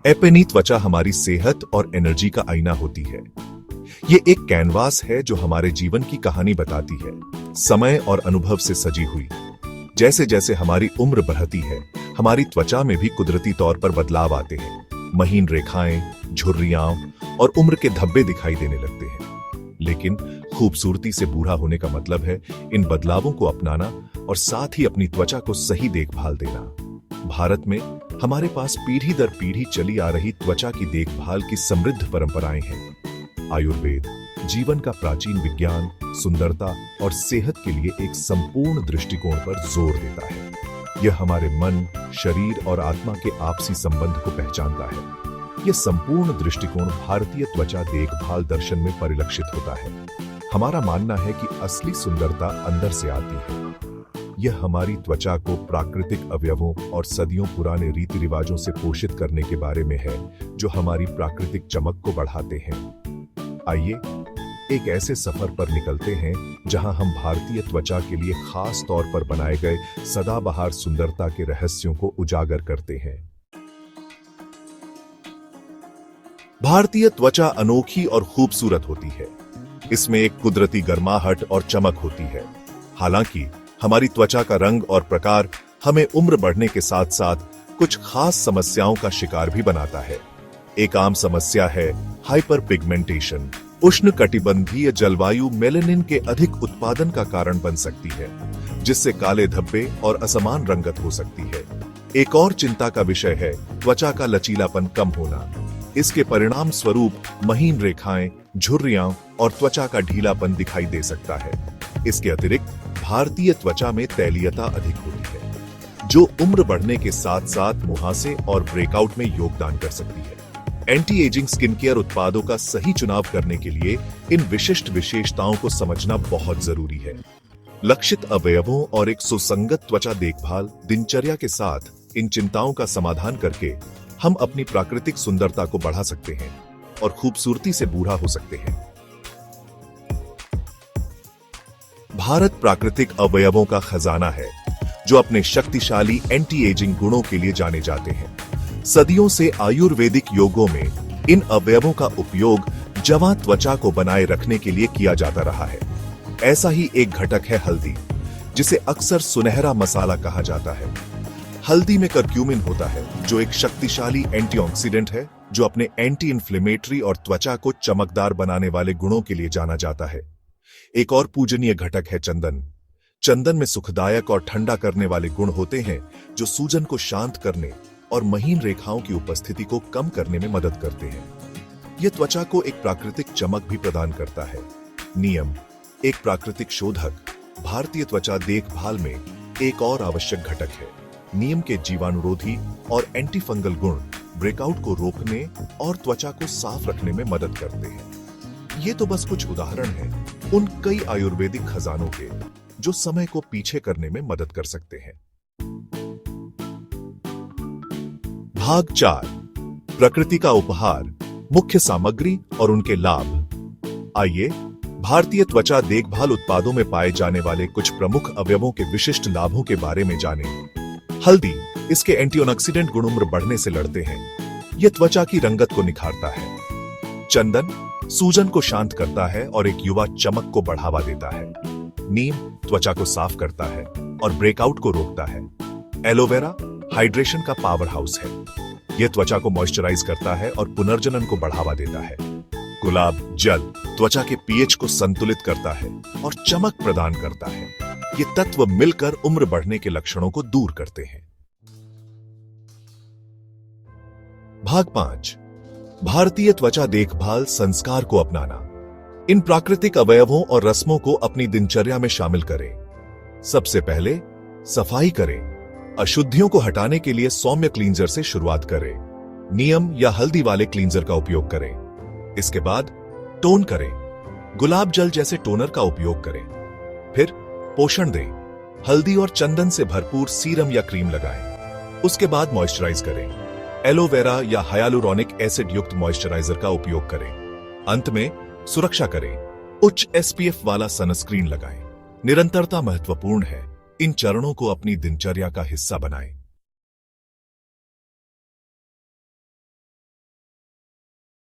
अपनी त्वचा हमारी सेहत और एनर्जी का आईना होती है। ये एक कैनवास है जो हमारे जीवन की कहानी बताती है, समय और अनुभव से सजी हुई। जैसे जैसे हमारी उम्र बढ़ती है, हमारी त्वचा में भी कुदरती तौर पर बदलाव आते हैं। महीन रेखाएं, झुर्रियां और उम्र के धब्बे दिखाई देने लगते हैं। लेकिन खूबसूरती से बूढ़ा होने का मतलब है इन बदलावों को अपनाना और साथ ही अपनी त्वचा को सही देखभाल देना। भारत में हमारे पास पीढ़ी दर पीढ़ी चली आ रही त्वचा की देखभाल की समृद्ध परंपराएं हैं। आयुर्वेद जीवन का प्राचीन विज्ञान, सुंदरता और सेहत के लिए एक संपूर्ण दृष्टिकोण पर जोर देता है। यह हमारे मन, शरीर और आत्मा के आपसी संबंध को पहचानता है। यह संपूर्ण दृष्टिकोण भारतीय त्वचा देखभाल दर्शन में परिलक्षित होता है। हमारा मानना है कि असली सुंदरता अंदर से आती है। यह हमारी त्वचा को प्राकृतिक अवयवों और सदियों पुराने रीति रिवाजों से पोषित करने के बारे में है, जो हमारी प्राकृतिक चमक को बढ़ाते हैं। आइए एक ऐसे सफर पर निकलते हैं जहां हम भारतीय त्वचा के लिए खास तौर पर बनाए गए सदाबहार सुंदरता के रहस्यों को उजागर करते हैं। भारतीय त्वचा अनोखी और खूबसूरत होती है। इसमें एक कुदरती गर्माहट और चमक होती है। हालांकि हमारी त्वचा का रंग और प्रकार हमें उम्र बढ़ने के साथ साथ कुछ खास समस्याओं का शिकार भी बनाता है। एक आम समस्या है हाइपर पिगमेंटेशन। उष्णकटिबंधीय जलवायु मेलानिन के अधिक उत्पादन का कारण बन सकती है, जिससे काले धब्बे और असमान रंगत हो सकती है। एक और चिंता का विषय है त्वचा का लचीलापन कम होना। इसके परिणाम स्वरूप महीन रेखाएं, झुर्रियां और त्वचा का ढीलापन दिखाई दे सकता है। इसके अतिरिक्त भारतीय त्वचा में तैलीयता अधिक होती है, जो उम्र बढ़ने के साथ साथ मुहासे और ब्रेकआउट में योगदान कर सकती है। एंटी एजिंग स्किन केयर उत्पादों का सही चुनाव करने के लिए इन विशिष्ट विशेषताओं को समझना बहुत जरूरी है। लक्षित अवयवों और एक सुसंगत त्वचा देखभाल दिनचर्या के साथ इन चिंताओं का समाधान करके हम अपनी प्राकृतिक सुंदरता को बढ़ा सकते हैं और खूबसूरती से बूढ़ा हो सकते हैं। भारत प्राकृतिक अवयवों का खजाना है, जो अपने शक्तिशाली एंटी एजिंग गुणों के लिए जाने जाते हैं। सदियों से आयुर्वेदिक योगों में इन अवयवों का उपयोग जवां त्वचा को बनाए रखने के लिए किया जाता रहा है। ऐसा ही एक घटक है हल्दी, जिसे अक्सर सुनहरा मसाला कहा जाता है। हल्दी में करक्यूमिन होता है, जो एक शक्तिशाली एंटीऑक्सीडेंट है, जो अपने एंटी इन्फ्लेमेटरी और त्वचा को चमकदार बनाने वाले गुणों के लिए जाना जाता है। एक और पूजनीय घटक है चंदन। चंदन में सुखदायक और ठंडा करने वाले गुण होते हैं, जो सूजन को शांत करने और महीन रेखाओं की उपस्थिति को कम करने में मदद करते हैं। यह त्वचा को एक प्राकृतिक चमक भी प्रदान करता है। नीम, एक प्राकृतिक शोधक, भारतीय त्वचा देखभाल में एक और आवश्यक घटक है। नीम के जीवाणुरोधी और एंटीफंगल गुण ब्रेकआउट को रोकने और त्वचा को साफ रखने में मदद करते हैं। ये तो बस कुछ उदाहरण हैं उन कई आयुर्वेदिक खजानों के, जो समय को पीछे करने में मदद कर सकते हैं। भाग 4, प्रकृति का उपहार, मुख्य सामग्री और उनके लाभ। आइए भारतीय त्वचा देखभाल उत्पादों में पाए जाने वाले कुछ प्रमुख अवयवों के विशिष्ट लाभों के बारे में जानें। हल्दी, इसके एंटीऑक्सीडेंट गुण उम्र बढ़ने से लड़ते हैं। यह त्वचा की रंगत को निखारता है। चंदन सूजन को शांत करता है और एक युवा चमक को बढ़ावा देता है। नीम त्वचा को साफ करता है और ब्रेकआउट को रोकता है। एलोवेरा हाइड्रेशन का पावर हाउस है। यह त्वचा को मॉइस्चराइज करता है और पुनर्जनन को बढ़ावा देता है। गुलाब जल त्वचा के पीएच को संतुलित करता है और चमक प्रदान करता है। ये तत्व मिलकर उम्र बढ़ने के लक्षणों को दूर करते हैं। भाग 5, भारतीय त्वचा देखभाल संस्कार को अपनाना। इन प्राकृतिक अवयवों और रस्मों को अपनी दिनचर्या में शामिल करें। सबसे पहले सफाई करें। अशुद्धियों को हटाने के लिए सौम्य क्लींजर से शुरुआत करें। नीम या हल्दी वाले क्लींजर का उपयोग करें। इसके बाद टोन करें। गुलाब जल जैसे टोनर का उपयोग करें। फिर पोषण दें। हल्दी और चंदन से भरपूर सीरम या क्रीम लगाएं। उसके बाद मॉइस्चराइज करें। एलोवेरा या हाइलुरोनिक एसिड युक्त मॉइस्चराइजर का उपयोग करें। अंत में सुरक्षा करें। उच्च एसपीएफ वाला सनस्क्रीन लगाएं। निरंतरता महत्वपूर्ण है। इन चरणों को अपनी दिनचर्या का हिस्सा बनाएं।